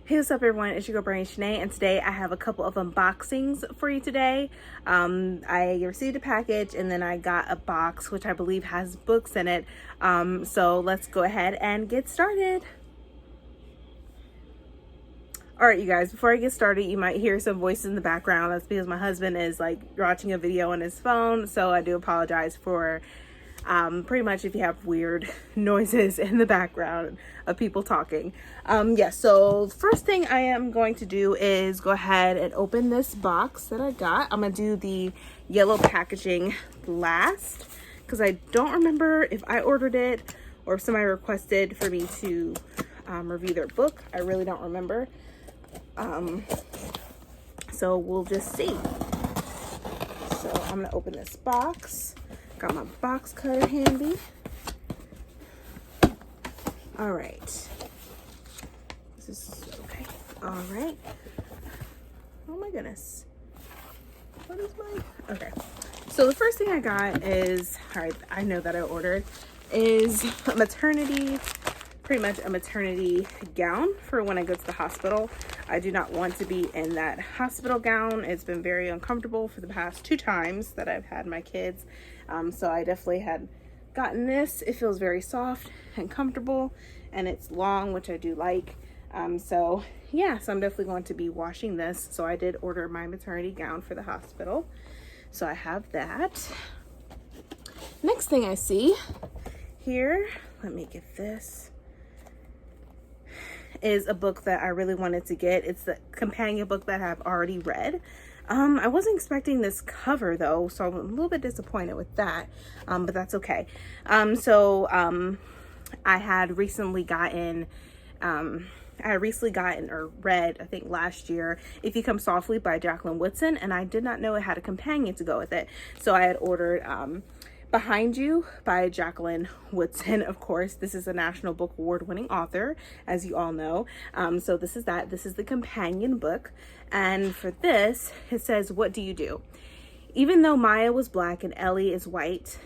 Hey, what's up everyone, it's your girl Brain Shanae, and today I have a couple of unboxings for you today. I received a package and then I got a box which I believe has books in it. So let's go ahead and get started. Alright you guys, before I get started, you might hear some voices in the background. That's because my husband is like watching a video on his phone, so I do apologize for pretty much if you have weird noises in the background of people talking. So first thing I am going to do is go ahead and open this box that I got. I'm gonna do the yellow packaging last because I don't remember if I ordered it or if somebody requested for me to review their book. I really don't remember. So we'll just see. So I'm gonna open this box. Got my box cutter handy. All right. This is okay. All right. Oh my goodness. What is my, okay. So the first thing I got is, all right, I know that I ordered, is a maternity, pretty much a maternity gown for when I go to the hospital. I do not want to be in that hospital gown. It's been very uncomfortable for the past 2 times that I've had my kids. So I definitely had gotten this. It feels very soft and comfortable, and it's long, which I do like. So yeah, so I'm definitely going to be washing this. So I did order my maternity gown for the hospital. So I have that. Next thing I see here, let me get this, is a book that I really wanted to get. It's the companion book that I've already read. I wasn't expecting this cover though, so I'm a little bit disappointed with that, but that's okay. I had recently gotten or read, I think last year, If You Come Softly by Jacqueline Woodson, and I did not know it had a companion to go with it. So I had ordered Behind You by Jacqueline Woodson. Of course, this is a National Book Award winning author, as you all know. So this is the companion book. And for this, it says, "What do you do? Even though Maya was black and Ellie is white,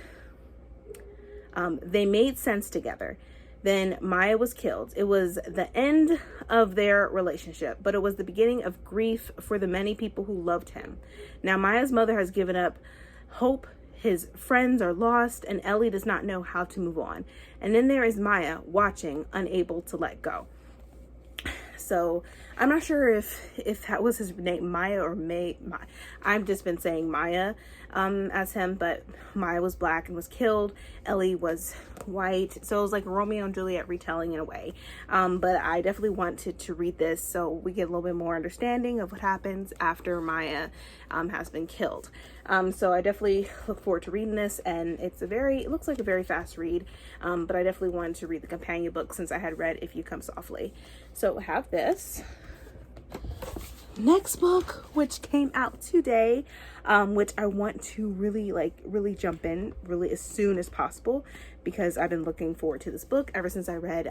they made sense together. Then Maya was killed. It was the end of their relationship, but it was the beginning of grief for the many people who loved him. Now Maya's mother has given up hope. His friends are lost, and Ellie does not know how to move on. And then there is Maya watching, unable to let go." So I'm not sure if that was his name, Maya or May. I've just been saying Maya as him, but Maya was black and was killed. Ellie was white. So it was like Romeo and Juliet retelling in a way. But I definitely wanted to read this so we get a little bit more understanding of what happens after Maya has been killed. So I definitely look forward to reading this, and it looks like a very fast read, but I definitely wanted to read the companion book since I had read If You Come Softly. So I have this. Next book, which came out today, which I want to really jump in really as soon as possible, because I've been looking forward to this book ever since I read,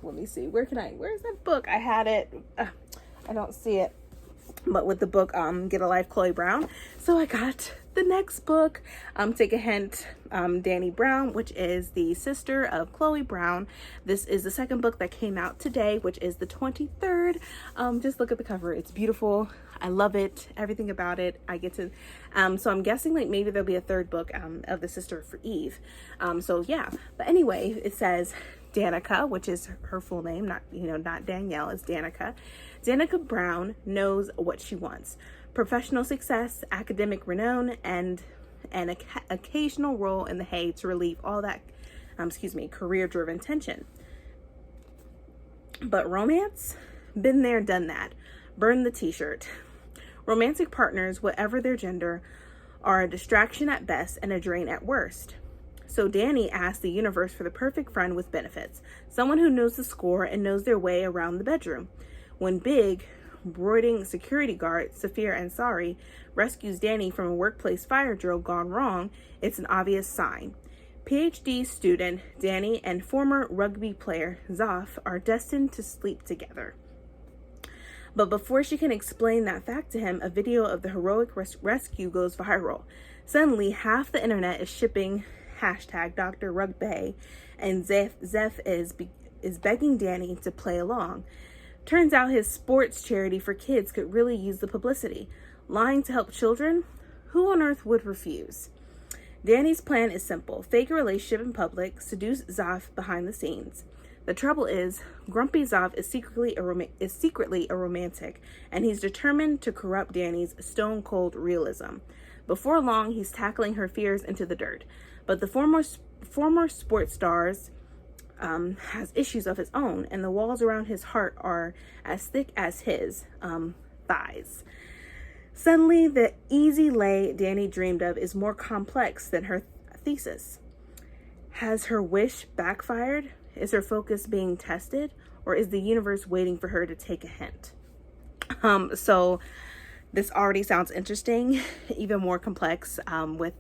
let me see, where's that book? I had it, I don't see it. But with the book, Get a Life, Chloe Brown. So I got the next book, Take a Hint, Danny Brown, which is the sister of Chloe Brown. This is the second book that came out today, which is the 23rd. Just look at the cover. It's beautiful. I love it. Everything about it. I get to, so I'm guessing like maybe there'll be a third book of the sister for Eve. So yeah, but anyway, it says Danica, which is her full name, not Danielle, it's Danica. Danica Brown knows what she wants: professional success, academic renown, and an occasional role in the hay to relieve all that, career-driven tension. But romance? Been there, done that. Burn the t-shirt. Romantic partners, whatever their gender, are a distraction at best and a drain at worst. So Danny asked the universe for the perfect friend with benefits, someone who knows the score and knows their way around the bedroom. When big, brooding security guard Safir Ansari rescues Danny from a workplace fire drill gone wrong, it's an obvious sign. PhD student Danny and former rugby player Zaf are destined to sleep together. But before she can explain that fact to him, a video of the heroic rescue goes viral. Suddenly, half the internet is shipping #Dr. Rugby, and Zeph is begging Danny to play along. Turns out his sports charity for kids could really use the publicity. Lying to help children? Who on earth would refuse? Danny's plan is simple. Fake a relationship in public, seduce Zaf behind the scenes. The trouble is, Grumpy Zaf is secretly a romantic, and he's determined to corrupt Danny's stone-cold realism. Before long, he's tackling her fears into the dirt. But the former sports stars has issues of his own, and the walls around his heart are as thick as his thighs. Suddenly, the easy lay Danny dreamed of is more complex than her thesis. Has her wish backfired? Is her focus being tested? Or is the universe waiting for her to take a hint? So this already sounds interesting, even more complex with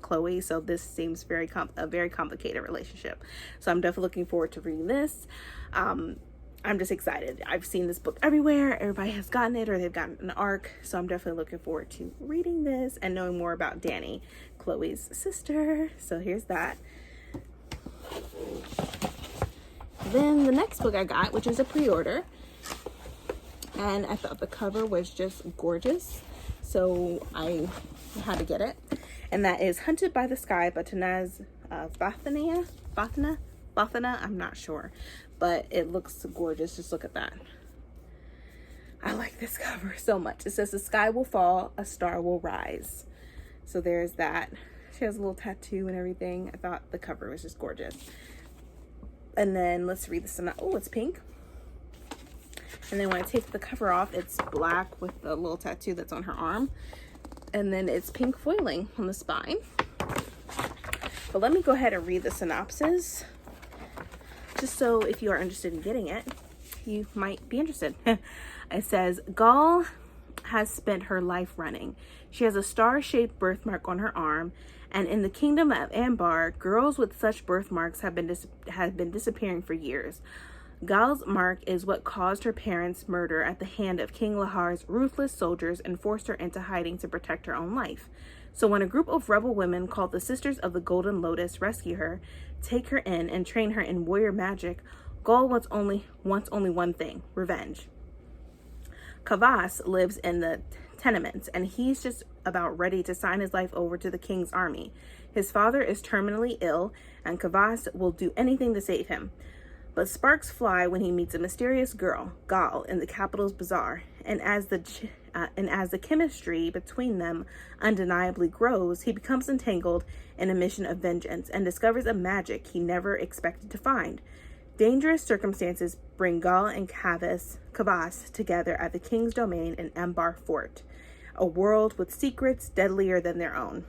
Chloe. So this seems a very complicated relationship. So I'm definitely looking forward to reading this. I'm just excited. I've seen this book everywhere. Everybody has gotten it or they've gotten an arc. So I'm definitely looking forward to reading this and knowing more about Danny, Chloe's sister. So here's that. Then the next book I got, which is a pre-order, and I thought the cover was just gorgeous, so I had to get it. And that is Hunted by the Sky by Tanaz Bathana. I'm not sure, but it looks gorgeous. Just look at that. I like this cover so much. It says, "The sky will fall, a star will rise." So there's that. She has a little tattoo and everything. I thought the cover was just gorgeous. And then let's read this. Oh, it's pink. And then when I take the cover off, it's black with the little tattoo that's on her arm. And then it's pink foiling on the spine. But let me go ahead and read the synopsis, just so if you are interested in getting it, you might be interested. It says, Gall has spent her life running. She has a star-shaped birthmark on her arm, and in the kingdom of Ambar, girls with such birthmarks have been disappearing for years. Gall's mark is what caused her parents' murder at the hand of King Lahar's ruthless soldiers and forced her into hiding to protect her own life. So when a group of rebel women called the Sisters of the Golden Lotus rescue her, take her in, and train her in warrior magic, Gall wants only one thing: revenge. Kavas lives in the tenements, and he's just about ready to sign his life over to the king's army. His father is terminally ill, and Kavas will do anything to save him. But sparks fly when he meets a mysterious girl, Gall, in the capital's bazaar, and as the chemistry between them undeniably grows, he becomes entangled in a mission of vengeance and discovers a magic he never expected to find. Dangerous circumstances bring Gall and Kavas together at the king's domain in Ambar Fort, a world with secrets deadlier than their own.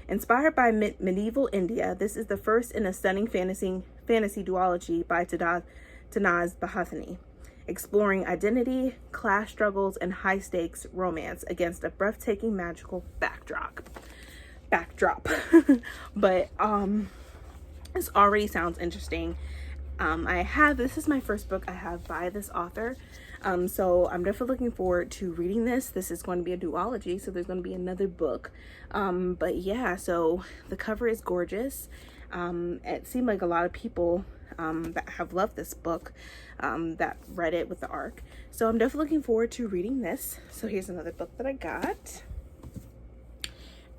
Inspired by medieval India, this is the first in a stunning fantasy duology by Tanaz Bahathani, exploring identity, class struggles, and high-stakes romance against a breathtaking magical backdrop. But this already sounds interesting. This is my first book I have by this author. So I'm definitely looking forward to reading this. This is going to be a duology, so there's going to be another book. But yeah, so the cover is gorgeous. It seemed like a lot of people that have loved this book that read it with the arc. So I'm definitely looking forward to reading this. So here's another book that I got.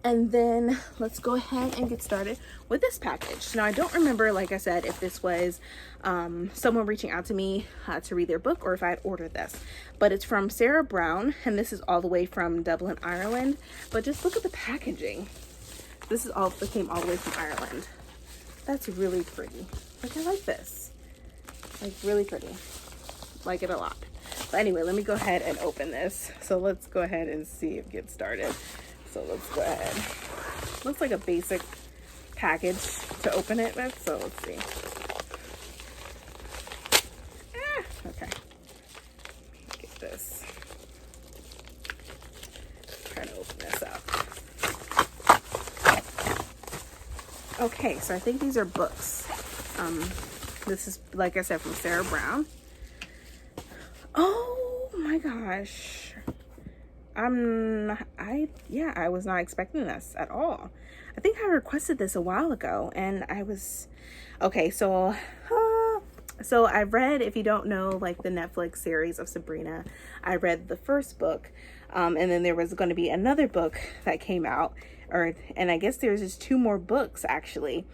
And then let's go ahead and get started with this package. Now, I don't remember, like I said, if this was someone reaching out to me to read their book or if I had ordered this. But it's from Sarah Brown, and this is all the way from Dublin, Ireland. But just look at the packaging. This came all the way from Ireland. That's really pretty. Like, I like this. Like, really pretty. Like it a lot. But anyway, let me go ahead and open this. So let's go ahead and see it get started. So let's go ahead. Looks like a basic package to open it with. So let's see. Okay. Get this. Trying to open this up. Okay, so I think these are books. This is, like I said, from Sarah Brown. Oh my gosh. I was not expecting this at all. I think I requested this a while ago, and I was, okay, so So I read, if you don't know, like the Netflix series of Sabrina, I read the first book, and then there was going to be another book that came out, and I guess there's just 2 more books actually.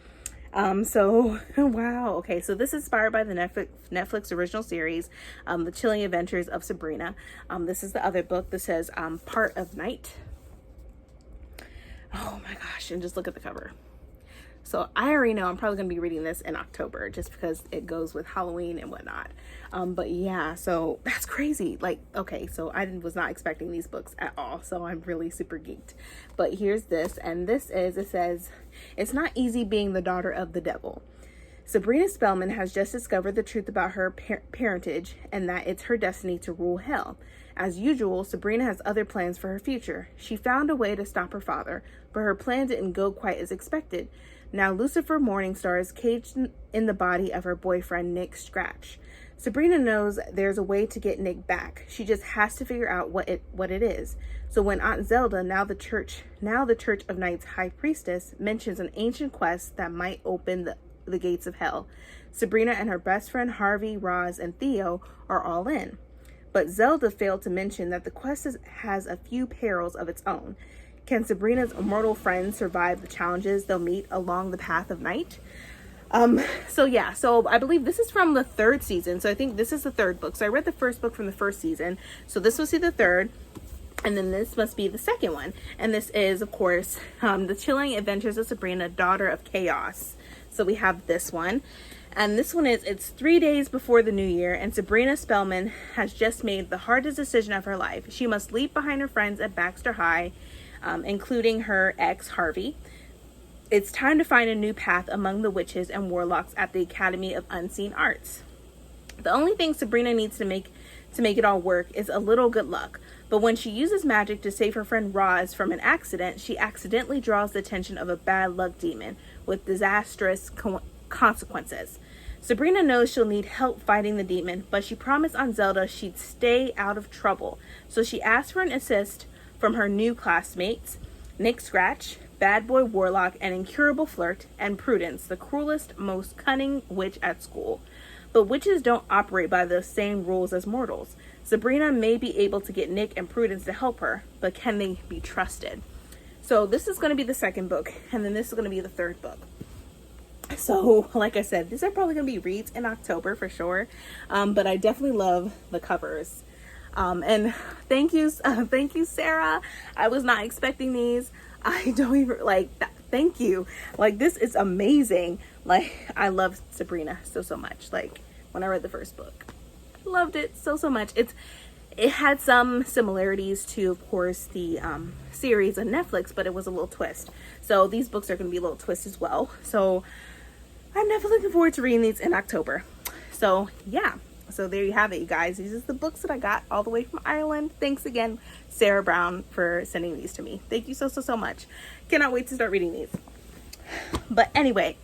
So wow. Okay, so this is inspired by the Netflix original series, The Chilling Adventures of Sabrina. This is the other book that says Part of Night. Oh my gosh, and just look at the cover. So I already know I'm probably going to be reading this in October just because it goes with Halloween and whatnot. But yeah, so that's crazy. Like, okay, so I was not expecting these books at all. So I'm really super geeked. But here's this, and it says, it's not easy being the daughter of the devil. Sabrina Spellman has just discovered the truth about her parentage and that it's her destiny to rule hell. As usual, Sabrina has other plans for her future. She found a way to stop her father, but her plan didn't go quite as expected. Now Lucifer Morningstar is caged in the body of her boyfriend, Nick Scratch. Sabrina knows there's a way to get Nick back. She just has to figure out what it is. So when Aunt Zelda, now the Church of Night's high priestess, mentions an ancient quest that might open the gates of hell, Sabrina and her best friend Harvey, Roz, and Theo are all in. But Zelda failed to mention that the quest has a few perils of its own. Can Sabrina's immortal friends survive the challenges they'll meet along the path of night? So I believe this is from the 3rd season. So I think this is the 3rd book. So I read the first book from the 1st season. So this must be the 3rd. And then this must be the 2nd one. And this is, of course, The Chilling Adventures of Sabrina, Daughter of Chaos. So we have this one. And this one it's 3 days before the new year, and Sabrina Spellman has just made the hardest decision of her life. She must leave behind her friends at Baxter High, including her ex, Harvey. It's time to find a new path among the witches and warlocks at the Academy of Unseen Arts. The only thing Sabrina needs to make it all work is a little good luck. But when she uses magic to save her friend Roz from an accident, she accidentally draws the attention of a bad luck demon with disastrous consequences. Sabrina knows she'll need help fighting the demon, but she promised Aunt Zelda she'd stay out of trouble. So she asked for an assist from her new classmates, Nick Scratch, Bad Boy Warlock, an incurable flirt, and Prudence, the cruelest, most cunning witch at school. But witches don't operate by the same rules as mortals. Sabrina may be able to get Nick and Prudence to help her, but can they be trusted? So this is going to be the 2nd book, and then this is going to be the 3rd book. So, like I said, these are probably going to be reads in October for sure. But I definitely love the covers. And thank you, Sarah. I was not expecting these. I don't even thank you. Like, this is amazing. Like, I love Sabrina so much. Like, when I read the first book, loved it so much. It had some similarities to, of course, the series on Netflix, but it was a little twist. So these books are going to be a little twist as well. So I'm definitely looking forward to reading these in October. So yeah, so there you have it, you guys. These are the books that I got all the way from Ireland. Thanks again, Sarah Brown, for sending these to me. Thank you so much. Cannot wait to start reading these. But anyway,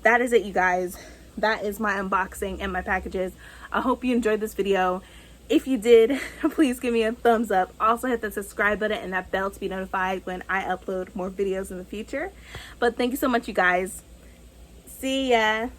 that is it, you guys. That is my unboxing and my packages. I hope you enjoyed this video. If you did, please give me a thumbs up. Also hit the subscribe button and that bell to be notified when I upload more videos in the future. But thank you so much, you guys. See ya.